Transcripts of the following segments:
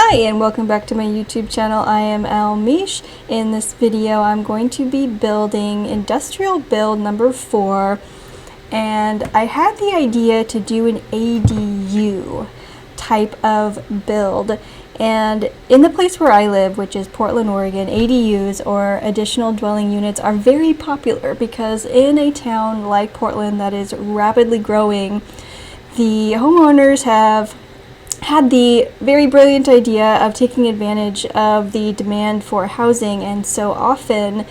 Hi and welcome back to my YouTube channel. I am Elle Myche. In this video I'm going to be building industrial build number 4, and I had the idea to do an ADU type of build, and in the place where I live, which is Portland, Oregon, ADUs or additional dwelling units are very popular because in a town like Portland that is rapidly growing, the homeowners have had the very brilliant idea of taking advantage of the demand for housing, and so often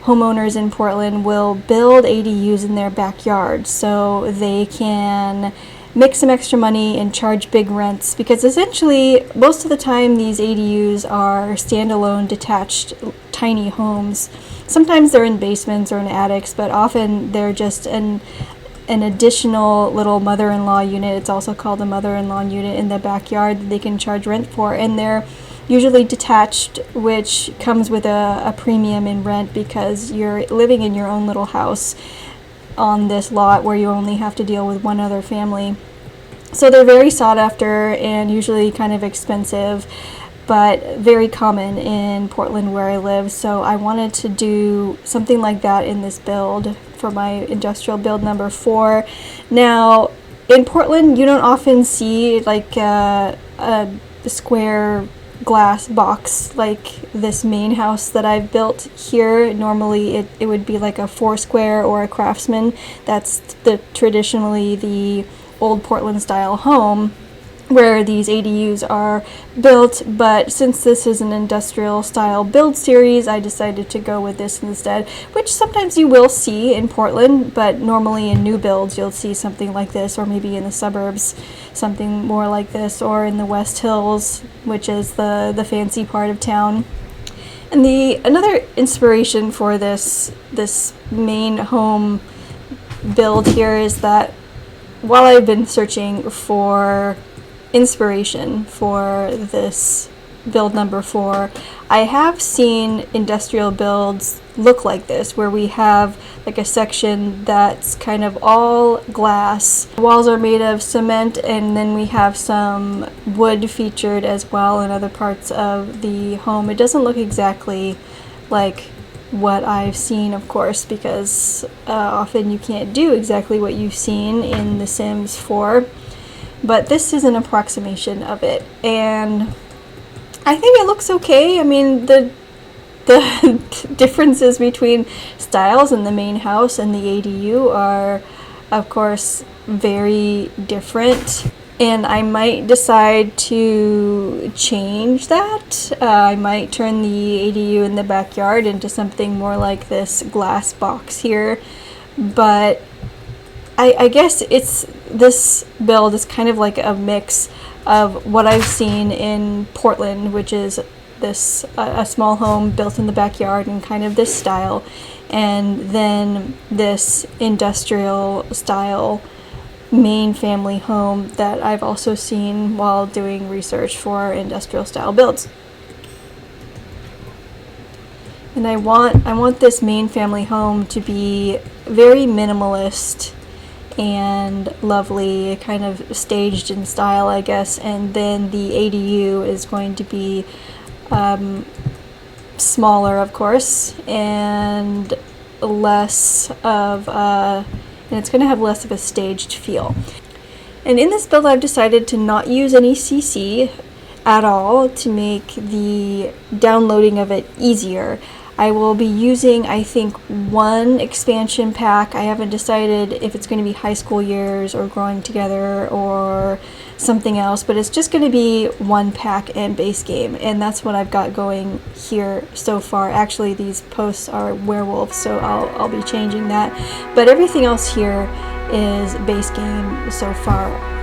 homeowners in Portland will build ADUs in their backyard so they can make some extra money and charge big rents, because essentially most of the time these ADUs are standalone detached tiny homes. Sometimes they're in basements or in attics, but often they're just an additional little mother-in-law unit. It's also called a mother-in-law unit in the backyard that they can charge rent for, and they're usually detached, which comes with a premium in rent because you're living in your own little house on this lot where you only have to deal with one other family. So they're very sought after and usually kind of expensive, but very common in Portland where I live. So I wanted to do something like that in this build for my industrial build number 4. Now, in Portland, you don't often see like a square glass box like this main house that I've built here. Normally it would be like a 4-square or a Craftsman. That's traditionally the old Portland style home where these ADUs are built, but since this is an industrial style build series, I decided to go with this instead, which sometimes you will see in Portland, but normally in new builds you'll see something like this, or maybe in the suburbs something more like this, or in the West Hills, which is the fancy part of town. And another inspiration for this main home build here is that while I've been searching for inspiration for this build number 4, I have seen industrial builds look like this, where we have like a section that's kind of all glass. The walls are made of cement, and then we have some wood featured as well in other parts of the home. It doesn't look exactly like what I've seen, of course, because often you can't do exactly what you've seen in The Sims 4. But this is an approximation of it, and I think it looks okay. I mean, the differences between styles in the main house and the ADU are, of course, very different, and I might decide to change that. I might turn the ADU in the backyard into something more like this glass box here, but I guess this build is kind of like a mix of what I've seen in Portland, which is this a small home built in the backyard and kind of this style, and then this industrial style main family home that I've also seen while doing research for industrial style builds. And I want this main family home to be very minimalist and lovely, kind of staged in style, I guess, and then the ADU is going to be smaller, of course, and less of and it's going to have less of a staged feel. And in this build I've decided to not use any CC at all to make the downloading of it easier. I will be using, I think, one expansion pack. I haven't decided if it's going to be high school years or growing together or something else, but it's just going to be one pack and base game, and that's what I've got going here so far. Actually, these posts are werewolves, so I'll be changing that, but everything else here is base game so far.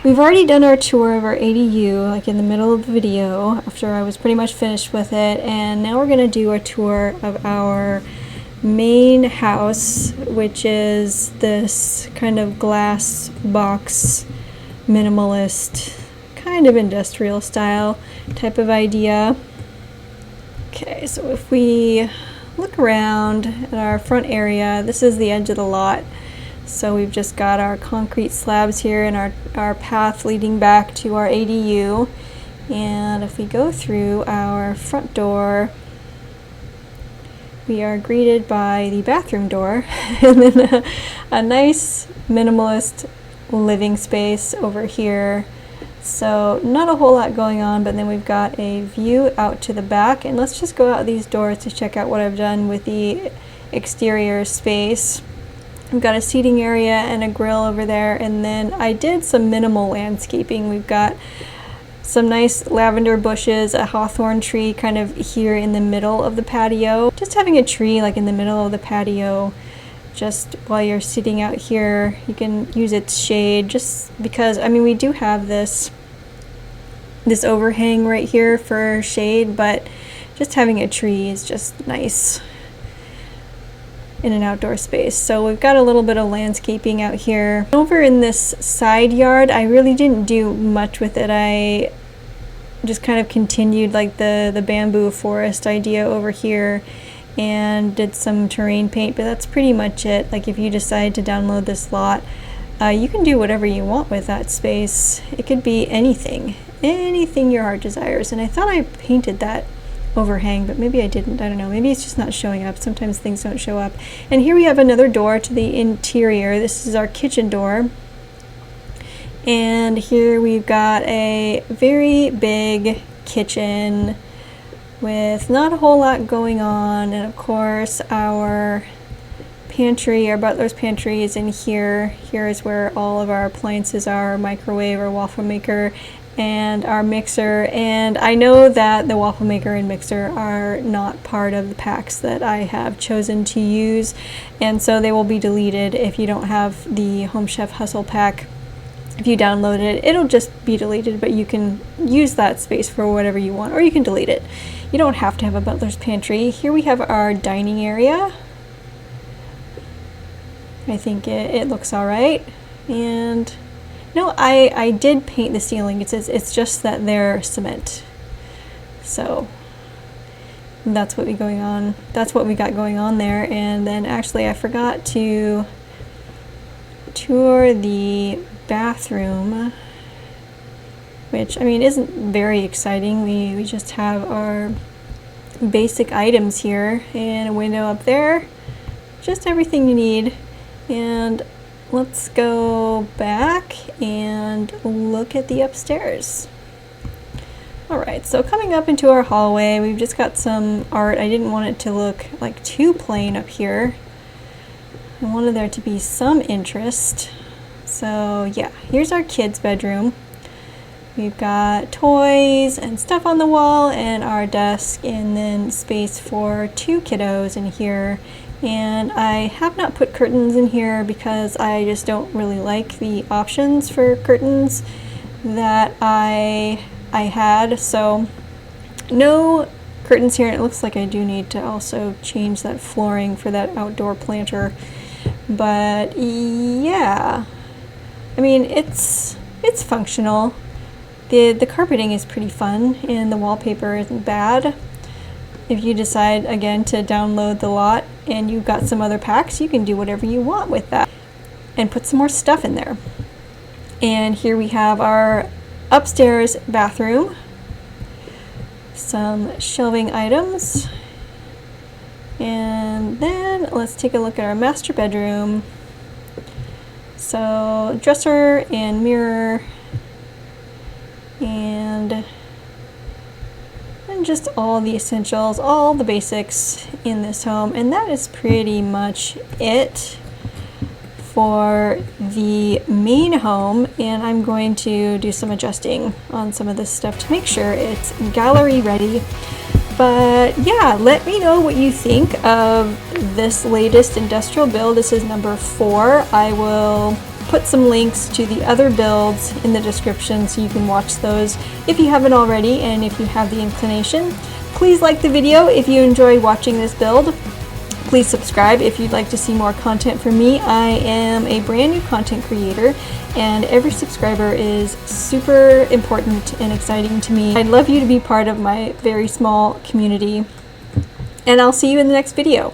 We've already done our tour of our ADU, like in the middle of the video, after I was pretty much finished with it, and now we're going to do a tour of our main house, which is this kind of glass box, minimalist, kind of industrial style type of idea. Okay, so if we look around at our front area, this is the edge of the lot. So we've just got our concrete slabs here and our path leading back to our ADU. And if we go through our front door, we are greeted by the bathroom door and then a nice minimalist living space over here. So not a whole lot going on, but then we've got a view out to the back. And let's just go out these doors to check out what I've done with the exterior space. We've got a seating area and a grill over there, and then I did some minimal landscaping. We've got some nice lavender bushes, a hawthorn tree kind of here in the middle of the patio. Just having a tree like in the middle of the patio, just while you're sitting out here, you can use its shade, just because, I mean, we do have this overhang right here for shade, but just having a tree is just nice in an outdoor space. So we've got a little bit of landscaping out here. Over in this side yard, I really didn't do much with it. I just kind of continued like the bamboo forest idea over here and did some terrain paint, but that's pretty much it. Like if you decide to download this lot, you can do whatever you want with that space. It could be anything your heart desires. And I thought I painted that overhang, but maybe I didn't. I don't know, maybe it's just not showing up. Sometimes things don't show up. And here we have another door to the interior. This is our kitchen door, and here we've got a very big kitchen with not a whole lot going on, and of course our pantry, our butler's pantry, is in here. Here is where all of our appliances are: microwave, or waffle maker, and our mixer. And I know that the waffle maker and mixer are not part of the packs that I have chosen to use, and so they will be deleted if you don't have the Home Chef Hustle pack. If you download it, it'll just be deleted, but you can use that space for whatever you want, or you can delete it. You don't have to have a butler's pantry. Here we have our dining area. I think it looks all right. And no, I did paint the ceiling. It's just that they're cement. So that's what we got going on there. And then actually I forgot to tour the bathroom, which, I mean, isn't very exciting. We just have our basic items here and a window up there. Just everything you need. And let's go back and look at the upstairs. Alright, so coming up into our hallway, we've just got some art. I didn't want it to look like too plain up here. I wanted there to be some interest. So yeah, here's our kids' bedroom. We've got toys and stuff on the wall, and our desk, and then space for 2 kiddos in here. And I have not put curtains in here because I just don't really like the options for curtains that I had. So no curtains here. And it looks like I do need to also change that flooring for that outdoor planter. But yeah, I mean, it's functional. The carpeting is pretty fun, and the wallpaper isn't bad. If you decide, again, to download the lot and you've got some other packs, you can do whatever you want with that and put some more stuff in there. And here we have our upstairs bathroom. Some shelving items. And then let's take a look at our master bedroom. So dresser and mirror, and just all the essentials, all the basics in this home. And that is pretty much it for the main home. And I'm going to do some adjusting on some of this stuff to make sure it's gallery ready. But yeah, let me know what you think of this latest industrial build. This is number 4. I will put some links to the other builds in the description so you can watch those if you haven't already, and if you have the inclination. Please like the video if you enjoyed watching this build. Please subscribe if you'd like to see more content from me. I am a brand new content creator, and every subscriber is super important and exciting to me. I'd love you to be part of my very small community, and I'll see you in the next video.